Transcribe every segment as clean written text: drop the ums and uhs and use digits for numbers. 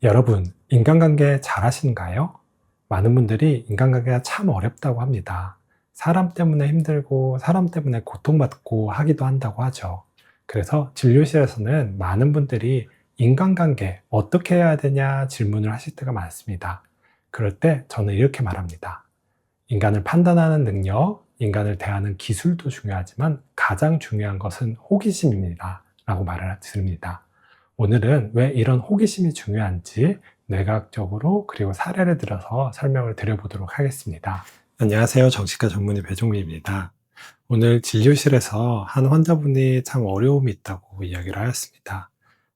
여러분, 인간관계 잘 하시는가요? 많은 분들이 인간관계가 참 어렵다고 합니다. 사람 때문에 힘들고 사람 때문에 고통받고 하기도 한다고 하죠. 그래서 진료실에서는 많은 분들이 인간관계 어떻게 해야 되냐 질문을 하실 때가 많습니다. 그럴 때 저는 이렇게 말합니다. 인간을 판단하는 능력, 인간을 대하는 기술도 중요하지만 가장 중요한 것은 호기심입니다. 라고 말을 드립니다. 오늘은 왜 이런 호기심이 중요한지 뇌과학적으로 그리고 사례를 들어서 설명을 드려보도록 하겠습니다. 안녕하세요. 정신과 전문의 배종민입니다. 오늘 진료실에서 한 환자분이 참 어려움이 있다고 이야기를 하였습니다.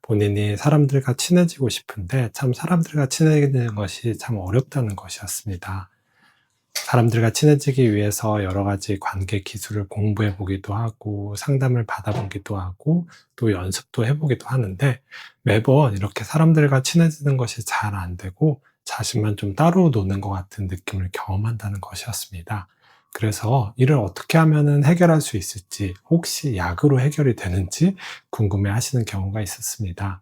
본인이 사람들과 친해지고 싶은데 참 사람들과 친해지는 것이 참 어렵다는 것이었습니다. 사람들과 친해지기 위해서 여러 가지 관계 기술을 공부해 보기도 하고 상담을 받아보기도 하고 또 연습도 해보기도 하는데 매번 이렇게 사람들과 친해지는 것이 잘 안 되고 자신만 좀 따로 노는 것 같은 느낌을 경험한다는 것이었습니다. 그래서 이를 어떻게 하면 해결할 수 있을지, 혹시 약으로 해결이 되는지 궁금해 하시는 경우가 있었습니다.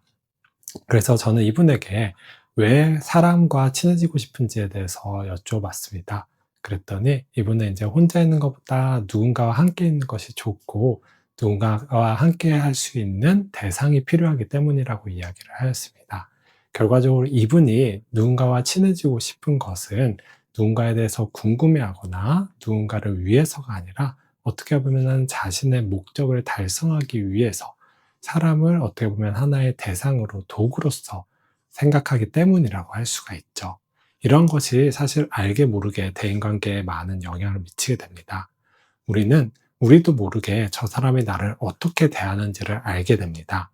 그래서 저는 이분에게 왜 사람과 친해지고 싶은지에 대해서 여쭤봤습니다. 그랬더니 이분은 이제 혼자 있는 것보다 누군가와 함께 있는 것이 좋고 누군가와 함께 할 수 있는 대상이 필요하기 때문이라고 이야기를 하였습니다. 결과적으로 이분이 누군가와 친해지고 싶은 것은 누군가에 대해서 궁금해하거나 누군가를 위해서가 아니라 어떻게 보면 자신의 목적을 달성하기 위해서 사람을 어떻게 보면 하나의 대상으로 도구로서 생각하기 때문이라고 할 수가 있죠. 이런 것이 사실 알게 모르게 대인관계에 많은 영향을 미치게 됩니다. 우리도 모르게 저 사람이 나를 어떻게 대하는지를 알게 됩니다.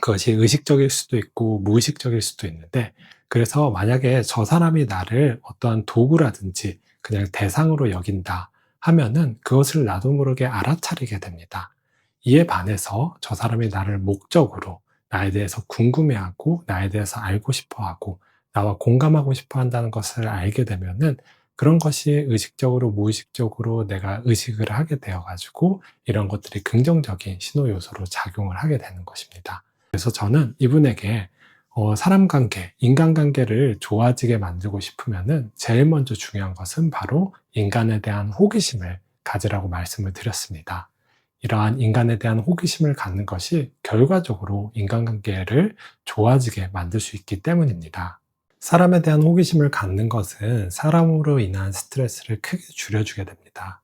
그것이 의식적일 수도 있고 무의식적일 수도 있는데, 그래서 만약에 저 사람이 나를 어떠한 도구라든지 그냥 대상으로 여긴다 하면은 그것을 나도 모르게 알아차리게 됩니다. 이에 반해서 저 사람이 나를 목적으로 나에 대해서 궁금해하고 나에 대해서 알고 싶어 하고 나와 공감하고 싶어 한다는 것을 알게 되면은 그런 것이 의식적으로 무의식적으로 내가 의식을 하게 되어 가지고 이런 것들이 긍정적인 신호 요소로 작용을 하게 되는 것입니다. 그래서 저는 이분에게 사람 관계, 인간관계를 좋아지게 만들고 싶으면은 제일 먼저 중요한 것은 바로 인간에 대한 호기심을 가지라고 말씀을 드렸습니다. 이러한 인간에 대한 호기심을 갖는 것이 결과적으로 인간관계를 좋아지게 만들 수 있기 때문입니다. 사람에 대한 호기심을 갖는 것은 사람으로 인한 스트레스를 크게 줄여주게 됩니다.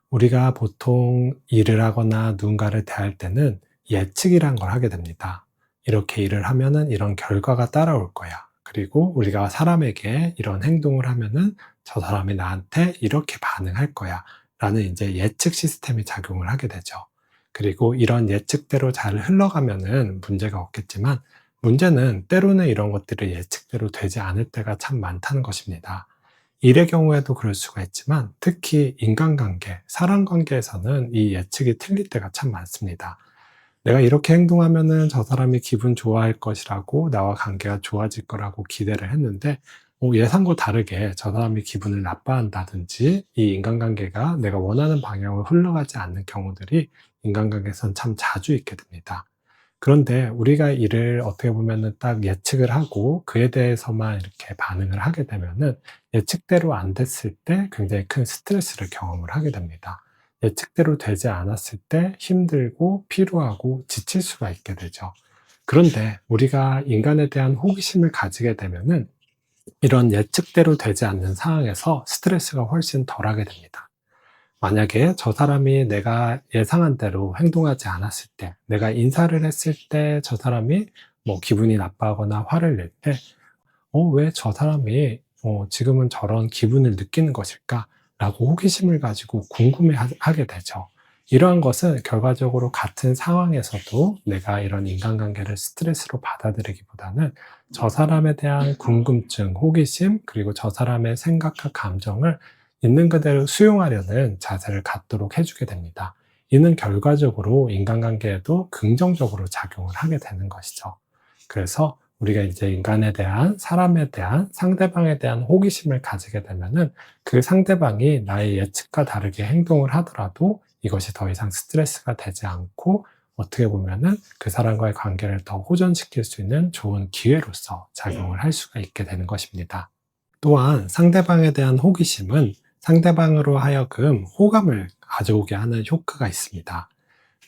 우리가 보통 일을 하거나 누군가를 대할 때는 예측이란 걸 하게 됩니다. 이렇게 일을 하면은 이런 결과가 따라올 거야. 그리고 우리가 사람에게 이런 행동을 하면은 저 사람이 나한테 이렇게 반응할 거야. 라는 이제 예측 시스템이 작용을 하게 되죠. 그리고 이런 예측대로 잘 흘러가면은 문제가 없겠지만 문제는 때로는 이런 것들이 예측대로 되지 않을 때가 참 많다는 것입니다. 일의 경우에도 그럴 수가 있지만 특히 인간관계, 사람 관계에서는 이 예측이 틀릴 때가 참 많습니다. 내가 이렇게 행동하면은 저 사람이 기분 좋아할 것이라고 나와 관계가 좋아질 거라고 기대를 했는데 예상과 다르게 저 사람이 기분을 나빠한다든지 이 인간관계가 내가 원하는 방향으로 흘러가지 않는 경우들이 인간관계에선 참 자주 있게 됩니다. 그런데 우리가 이를 어떻게 보면은 딱 예측을 하고 그에 대해서만 이렇게 반응을 하게 되면은 예측대로 안 됐을 때 굉장히 큰 스트레스를 경험을 하게 됩니다. 예측대로 되지 않았을 때 힘들고 피로하고 지칠 수가 있게 되죠. 그런데 우리가 인간에 대한 호기심을 가지게 되면은 이런 예측대로 되지 않는 상황에서 스트레스가 훨씬 덜하게 됩니다. 만약에 저 사람이 내가 예상한 대로 행동하지 않았을 때, 내가 인사를 했을 때 저 사람이 뭐 기분이 나빠하거나 화를 낼 때, 왜 저 사람이 지금은 저런 기분을 느끼는 것일까? 라고 호기심을 가지고 궁금해 하게 되죠. 이러한 것은 결과적으로 같은 상황에서도 내가 이런 인간관계를 스트레스로 받아들이기보다는 저 사람에 대한 궁금증, 호기심, 그리고 저 사람의 생각과 감정을 있는 그대로 수용하려는 자세를 갖도록 해주게 됩니다. 이는 결과적으로 인간관계에도 긍정적으로 작용을 하게 되는 것이죠. 그래서 우리가 이제 인간에 대한, 사람에 대한, 상대방에 대한 호기심을 가지게 되면은 그 상대방이 나의 예측과 다르게 행동을 하더라도 이것이 더 이상 스트레스가 되지 않고 어떻게 보면은 그 사람과의 관계를 더 호전시킬 수 있는 좋은 기회로서 작용을 할 수가 있게 되는 것입니다. 또한 상대방에 대한 호기심은 상대방으로 하여금 호감을 가져오게 하는 효과가 있습니다.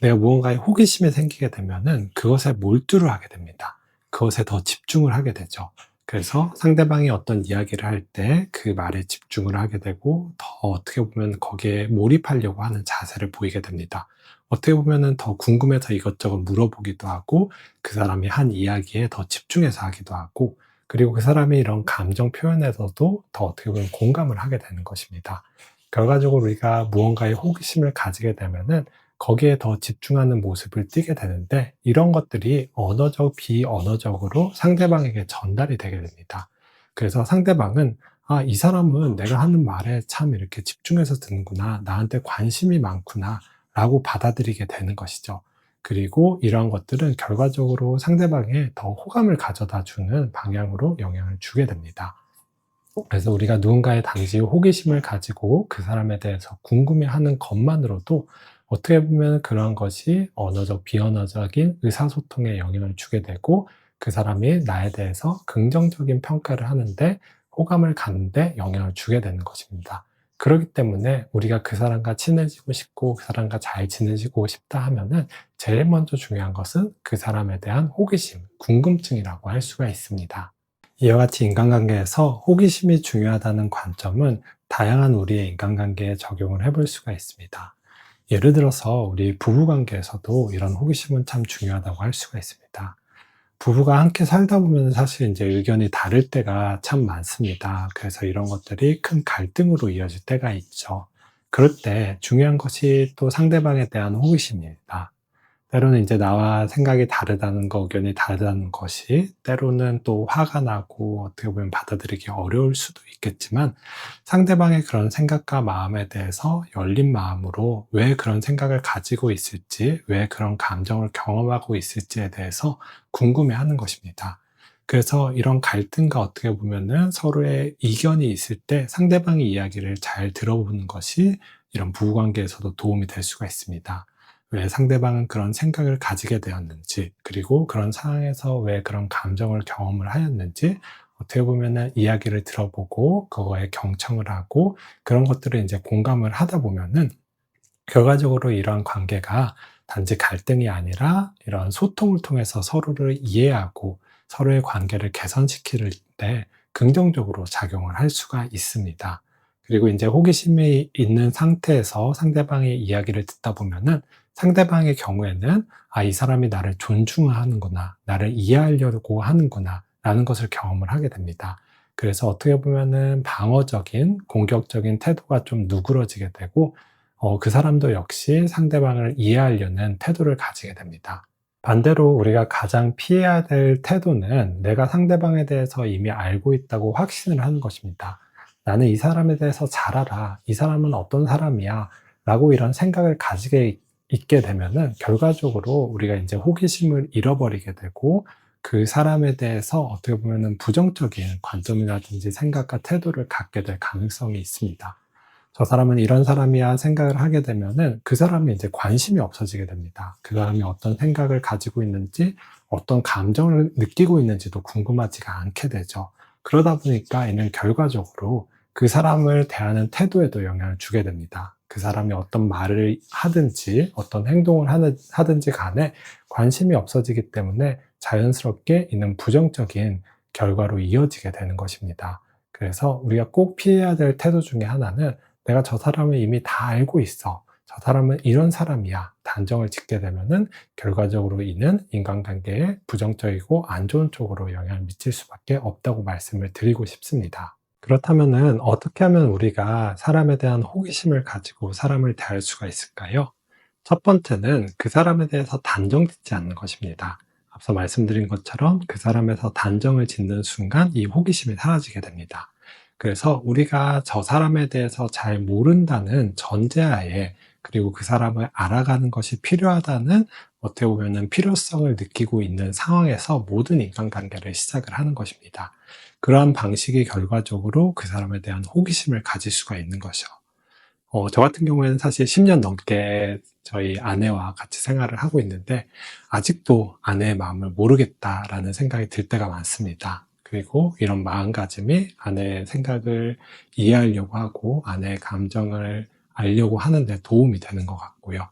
내가 무언가에 호기심이 생기게 되면은 그것에 몰두를 하게 됩니다. 그것에 더 집중을 하게 되죠. 그래서 상대방이 어떤 이야기를 할 때 그 말에 집중을 하게 되고 더 어떻게 보면 거기에 몰입하려고 하는 자세를 보이게 됩니다. 어떻게 보면은 더 궁금해서 이것저것 물어보기도 하고 그 사람이 한 이야기에 더 집중해서 하기도 하고 그리고 그 사람이 이런 감정 표현에서도 더 어떻게 보면 공감을 하게 되는 것입니다. 결과적으로 우리가 무언가에 호기심을 가지게 되면은 거기에 더 집중하는 모습을 띠게 되는데 이런 것들이 언어적, 비언어적으로 상대방에게 전달이 되게 됩니다. 그래서 상대방은 아, 이 사람은 내가 하는 말에 참 이렇게 집중해서 듣는구나. 나한테 관심이 많구나. 라고 받아들이게 되는 것이죠. 그리고 이러한 것들은 결과적으로 상대방에 더 호감을 가져다 주는 방향으로 영향을 주게 됩니다. 그래서 우리가 누군가의 단지 호기심을 가지고 그 사람에 대해서 궁금해하는 것만으로도 어떻게 보면 그런 것이 언어적, 비언어적인 의사소통에 영향을 주게 되고 그 사람이 나에 대해서 긍정적인 평가를 하는데 호감을 갖는데 영향을 주게 되는 것입니다. 그렇기 때문에 우리가 그 사람과 친해지고 싶고 그 사람과 잘 지내지고 싶다 하면은 제일 먼저 중요한 것은 그 사람에 대한 호기심, 궁금증이라고 할 수가 있습니다. 이와 같이 인간관계에서 호기심이 중요하다는 관점은 다양한 우리의 인간관계에 적용을 해볼 수가 있습니다. 예를 들어서 우리 부부관계에서도 이런 호기심은 참 중요하다고 할 수가 있습니다. 부부가 함께 살다 보면 사실 이제 의견이 다를 때가 참 많습니다. 그래서 이런 것들이 큰 갈등으로 이어질 때가 있죠. 그럴 때 중요한 것이 또 상대방에 대한 호기심입니다. 때로는 이제 나와 생각이 다르다는 거, 의견이 다르다는 것이 때로는 또 화가 나고 어떻게 보면 받아들이기 어려울 수도 있겠지만 상대방의 그런 생각과 마음에 대해서 열린 마음으로 왜 그런 생각을 가지고 있을지, 왜 그런 감정을 경험하고 있을지에 대해서 궁금해하는 것입니다. 그래서 이런 갈등과 어떻게 보면은 서로의 이견이 있을 때 상대방의 이야기를 잘 들어보는 것이 이런 부부관계에서도 도움이 될 수가 있습니다. 왜 상대방은 그런 생각을 가지게 되었는지, 그리고 그런 상황에서 왜 그런 감정을 경험을 하였는지, 어떻게 보면은 이야기를 들어보고, 그거에 경청을 하고, 그런 것들을 이제 공감을 하다 보면은, 결과적으로 이러한 관계가 단지 갈등이 아니라 이런 소통을 통해서 서로를 이해하고, 서로의 관계를 개선시킬 때 긍정적으로 작용을 할 수가 있습니다. 그리고 이제 호기심이 있는 상태에서 상대방의 이야기를 듣다 보면은 상대방의 경우에는 아, 이 사람이 나를 존중하는구나, 나를 이해하려고 하는구나, 라는 것을 경험을 하게 됩니다. 그래서 어떻게 보면은 방어적인, 공격적인 태도가 좀 누그러지게 되고, 그 사람도 역시 상대방을 이해하려는 태도를 가지게 됩니다. 반대로 우리가 가장 피해야 될 태도는 내가 상대방에 대해서 이미 알고 있다고 확신을 하는 것입니다. 나는 이 사람에 대해서 잘 알아. 이 사람은 어떤 사람이야. 라고 이런 생각을 가지게 있게 되면은 결과적으로 우리가 이제 호기심을 잃어버리게 되고 그 사람에 대해서 어떻게 보면은 부정적인 관점이라든지 생각과 태도를 갖게 될 가능성이 있습니다. 저 사람은 이런 사람이야 생각을 하게 되면은 그 사람이 이제 관심이 없어지게 됩니다. 그 사람이 어떤 생각을 가지고 있는지, 어떤 감정을 느끼고 있는지도 궁금하지가 않게 되죠. 그러다 보니까 이는 결과적으로 그 사람을 대하는 태도에도 영향을 주게 됩니다. 그 사람이 어떤 말을 하든지, 어떤 행동을 하든지 간에 관심이 없어지기 때문에 자연스럽게 이는 부정적인 결과로 이어지게 되는 것입니다. 그래서 우리가 꼭 피해야 될 태도 중에 하나는 내가 저 사람을 이미 다 알고 있어. 저 사람은 이런 사람이야. 단정을 짓게 되면은 결과적으로 이는 인간관계에 부정적이고 안 좋은 쪽으로 영향을 미칠 수밖에 없다고 말씀을 드리고 싶습니다. 그렇다면은 어떻게 하면 우리가 사람에 대한 호기심을 가지고 사람을 대할 수가 있을까요? 첫 번째는 그 사람에 대해서 단정 짓지 않는 것입니다. 앞서 말씀드린 것처럼 그 사람에서 단정을 짓는 순간 이 호기심이 사라지게 됩니다. 그래서 우리가 저 사람에 대해서 잘 모른다는 전제하에 그리고 그 사람을 알아가는 것이 필요하다는 어떻게 보면은 필요성을 느끼고 있는 상황에서 모든 인간관계를 시작을 하는 것입니다. 그러한 방식이 결과적으로 그 사람에 대한 호기심을 가질 수가 있는 것이죠. 저 같은 경우에는 사실 10년 넘게 저희 아내와 같이 생활을 하고 있는데 아직도 아내의 마음을 모르겠다라는 생각이 들 때가 많습니다. 그리고 이런 마음가짐이 아내의 생각을 이해하려고 하고 아내의 감정을 알려고 하는데 도움이 되는 것 같고요.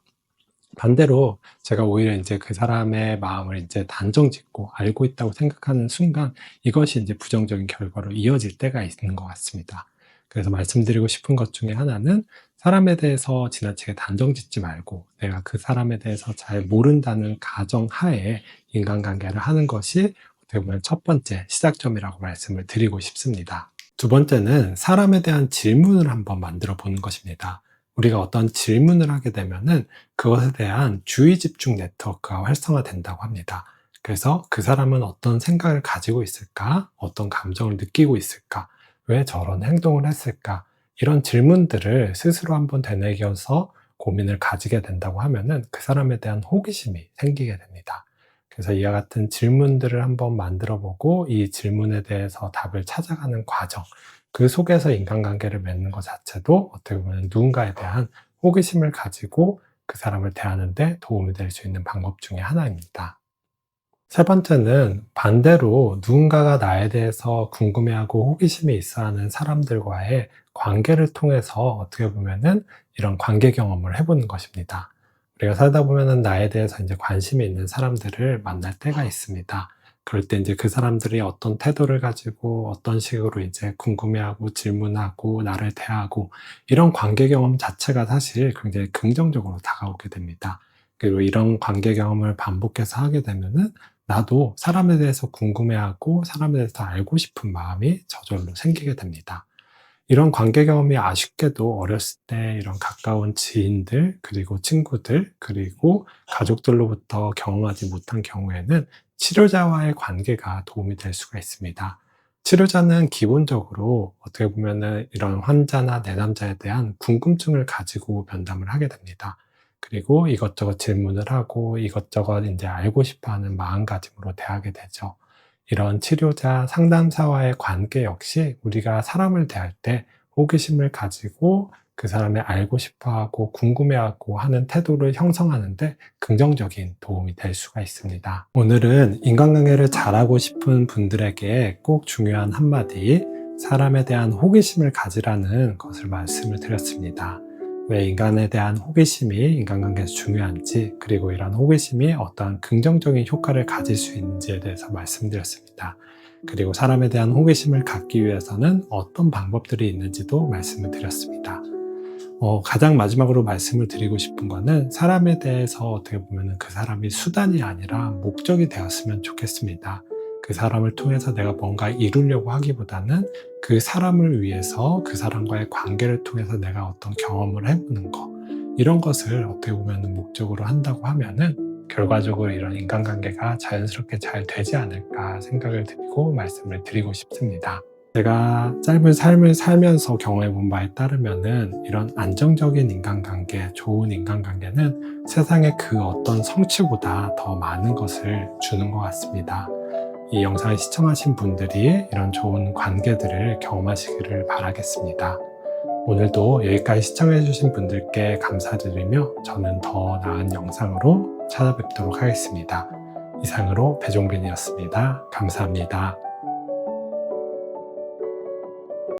반대로 제가 오히려 이제 그 사람의 마음을 이제 단정 짓고 알고 있다고 생각하는 순간 이것이 이제 부정적인 결과로 이어질 때가 있는 것 같습니다. 그래서 말씀드리고 싶은 것 중에 하나는 사람에 대해서 지나치게 단정 짓지 말고 내가 그 사람에 대해서 잘 모른다는 가정하에 인간관계를 하는 것이 어떻게 보면 첫 번째 시작점이라고 말씀을 드리고 싶습니다. 두 번째는 사람에 대한 질문을 한번 만들어 보는 것입니다. 우리가 어떤 질문을 하게 되면은 그것에 대한 주의 집중 네트워크가 활성화된다고 합니다. 그래서 그 사람은 어떤 생각을 가지고 있을까? 어떤 감정을 느끼고 있을까? 왜 저런 행동을 했을까? 이런 질문들을 스스로 한번 되뇌겨서 고민을 가지게 된다고 하면은 그 사람에 대한 호기심이 생기게 됩니다. 그래서 이와 같은 질문들을 한번 만들어 보고 이 질문에 대해서 답을 찾아가는 과정, 그 속에서 인간관계를 맺는 것 자체도 어떻게 보면 누군가에 대한 호기심을 가지고 그 사람을 대하는 데 도움이 될 수 있는 방법 중에 하나입니다. 세 번째는 반대로 누군가가 나에 대해서 궁금해하고 호기심이 있어 하는 사람들과의 관계를 통해서 어떻게 보면은 이런 관계 경험을 해보는 것입니다. 우리가 살다 보면은 나에 대해서 이제 관심이 있는 사람들을 만날 때가 있습니다. 그럴 때 이제 그 사람들이 어떤 태도를 가지고 어떤 식으로 이제 궁금해하고 질문하고 나를 대하고 이런 관계 경험 자체가 사실 굉장히 긍정적으로 다가오게 됩니다. 그리고 이런 관계 경험을 반복해서 하게 되면은 나도 사람에 대해서 궁금해하고 사람에 대해서 알고 싶은 마음이 저절로 생기게 됩니다. 이런 관계 경험이 아쉽게도 어렸을 때 이런 가까운 지인들, 그리고 친구들, 그리고 가족들로부터 경험하지 못한 경우에는 치료자와의 관계가 도움이 될 수가 있습니다. 치료자는 기본적으로 어떻게 보면은 이런 환자나 내담자에 대한 궁금증을 가지고 면담을 하게 됩니다. 그리고 이것저것 질문을 하고 이것저것 이제 알고 싶어 하는 마음가짐으로 대하게 되죠. 이런 치료자, 상담사와의 관계 역시 우리가 사람을 대할 때 호기심을 가지고 그 사람의 알고 싶어 하고 궁금해하고 하는 태도를 형성하는데 긍정적인 도움이 될 수가 있습니다. 오늘은 인간관계를 잘하고 싶은 분들에게 꼭 중요한 한마디, 사람에 대한 호기심을 가지라는 것을 말씀을 드렸습니다. 왜 인간에 대한 호기심이 인간관계에서 중요한지, 그리고 이런 호기심이 어떠한 긍정적인 효과를 가질 수 있는지에 대해서 말씀드렸습니다. 그리고 사람에 대한 호기심을 갖기 위해서는 어떤 방법들이 있는지도 말씀을 드렸습니다. 가장 마지막으로 말씀을 드리고 싶은 거는 사람에 대해서 어떻게 보면 그 사람이 수단이 아니라 목적이 되었으면 좋겠습니다. 그 사람을 통해서 내가 뭔가 이루려고 하기보다는 그 사람을 위해서 그 사람과의 관계를 통해서 내가 어떤 경험을 해보는 거, 이런 것을 어떻게 보면 목적으로 한다고 하면은 결과적으로 이런 인간관계가 자연스럽게 잘 되지 않을까 생각을 드리고 말씀을 드리고 싶습니다. 제가 짧은 삶을 살면서 경험해 본 바에 따르면은 이런 안정적인 인간관계, 좋은 인간관계는 세상의 그 어떤 성취보다 더 많은 것을 주는 것 같습니다. 이 영상을 시청하신 분들이 이런 좋은 관계들을 경험하시기를 바라겠습니다. 오늘도 여기까지 시청해주신 분들께 감사드리며 저는 더 나은 영상으로 찾아뵙도록 하겠습니다. 이상으로 배종빈이었습니다. 감사합니다.